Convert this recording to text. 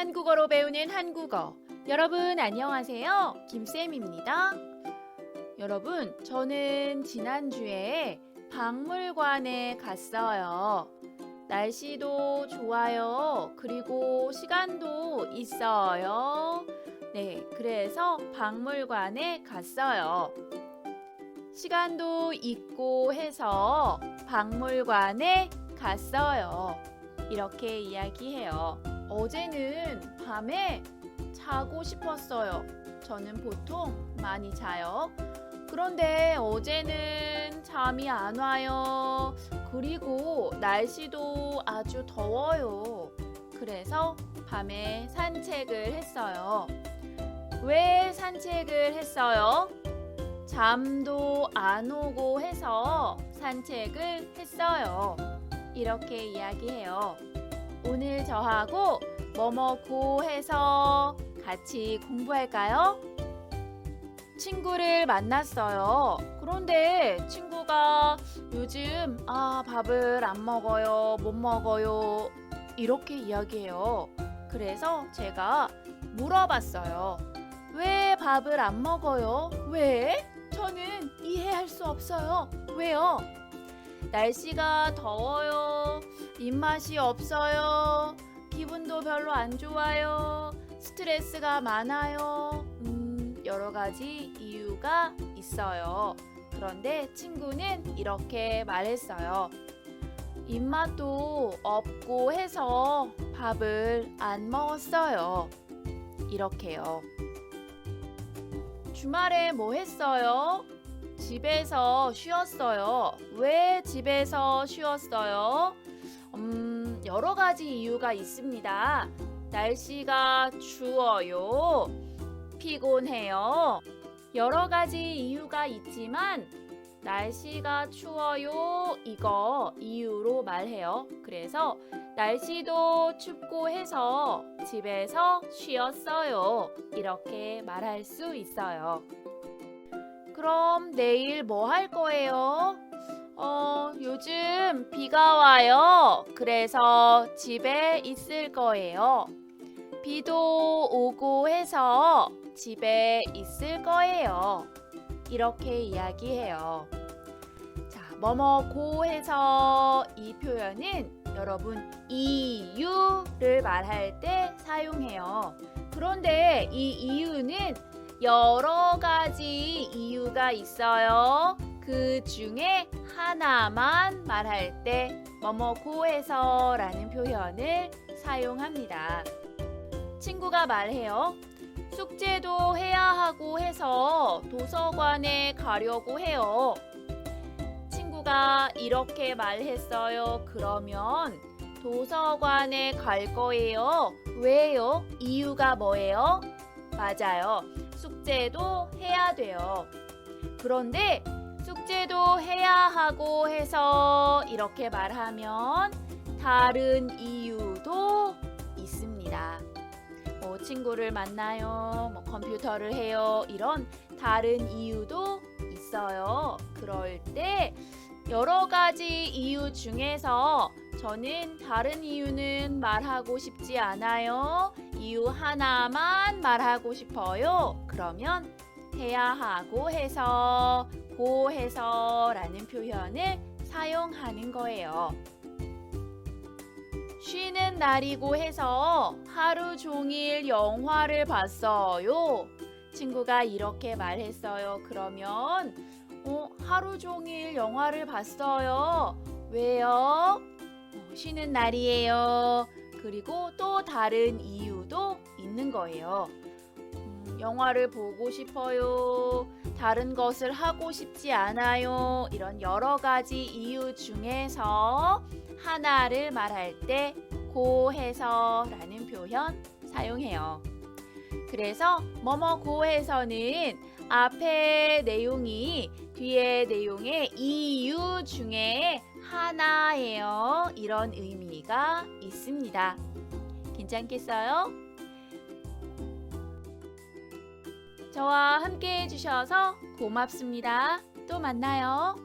한국어로 배우는 한국어. 여러분 안녕하세요. 김쌤입니다. 여러분, 저는 지난주에 박물관에 갔어요. 날씨도 좋아요. 그리고 시간도 있어요. 네, 그래서 박물관에 갔어요. 시간도 있고 해서 박물관에 갔어요. 이렇게 이야기해요. 어제는 밤에 자고 싶었어요. 저는 보통 많이 자요. 그런데 어제는 잠이 안 와요. 그리고 날씨도 아주 더워요. 그래서 밤에 산책을 했어요. 왜 산책을 했어요? 잠도 안 오고 해서 산책을 했어요. 이렇게 이야기해요. 오늘 저하고 뭐뭐고 해서 같이 공부할까요? 친구를 만났어요. 그런데 친구가 요즘 밥을 안 먹어요, 못 먹어요 이렇게 이야기해요. 그래서 제가 물어봤어요. 왜 밥을 안 먹어요? 왜? 저는 이해할 수 없어요. 왜요? 날씨가 더워요. 입맛이 없어요. 기분도 별로 안 좋아요. 스트레스가 많아요. 여러 가지 이유가 있어요. 그런데 친구는 이렇게 말했어요. 입맛도 없고 해서 밥을 안 먹었어요. 이렇게요. 주말에 뭐 했어요? 집에서 쉬었어요. 왜 집에서 쉬었어요? 여러 가지 이유가 있습니다. 날씨가 추워요. 피곤해요. 여러 가지 이유가 있지만 날씨가 추워요. 이거 이유로 말해요. 그래서 날씨도 춥고 해서 집에서 쉬었어요. 이렇게 말할 수 있어요. 그럼 내일 뭐 할 거예요? 요즘 비가 와요. 그래서 집에 있을 거예요. 비도 오고 해서 집에 있을 거예요. 이렇게 이야기해요. 자, 뭐뭐고 해서 이 표현은 여러분 이유를 말할 때 사용해요. 그런데 이 이유는 여러 가지 이유가 있어요. 그 중에 하나만 말할 때 뭐뭐고 해서 라는 표현을 사용합니다. 친구가 말해요. 숙제도 해야 하고 해서 도서관에 가려고 해요. 친구가 이렇게 말했어요. 그러면 도서관에 갈 거예요. 왜요? 이유가 뭐예요? 맞아요. 숙제도 해야 돼요. 그런데 숙제도 해야 하고 해서 이렇게 말하면 다른 이유도 있습니다. 친구를 만나요, 컴퓨터를 해요, 이런 다른 이유도 있어요. 그럴 때 여러 가지 이유 중에서 저는 다른 이유는 말하고 싶지 않아요. 이유 하나만 말하고 싶어요. 그러면 해야 하고 해서, 고 해서 라는 표현을 사용하는 거예요. 쉬는 날이고 해서 하루 종일 영화를 봤어요. 친구가 이렇게 말했어요. 그러면 하루 종일 영화를 봤어요. 왜요? 쉬는 날이에요. 그리고 또 다른 이유도 있는 거예요. 영화를 보고 싶어요. 다른 것을 하고 싶지 않아요. 이런 여러 가지 이유 중에서 하나를 말할 때 고 해서 라는 표현 사용해요. 그래서 뭐뭐고 해서는 앞에 내용이 뒤에 내용의 이유 중에 하나예요. 이런 의미가 있습니다. 괜찮겠어요? 저와 함께 해주셔서 고맙습니다. 또 만나요.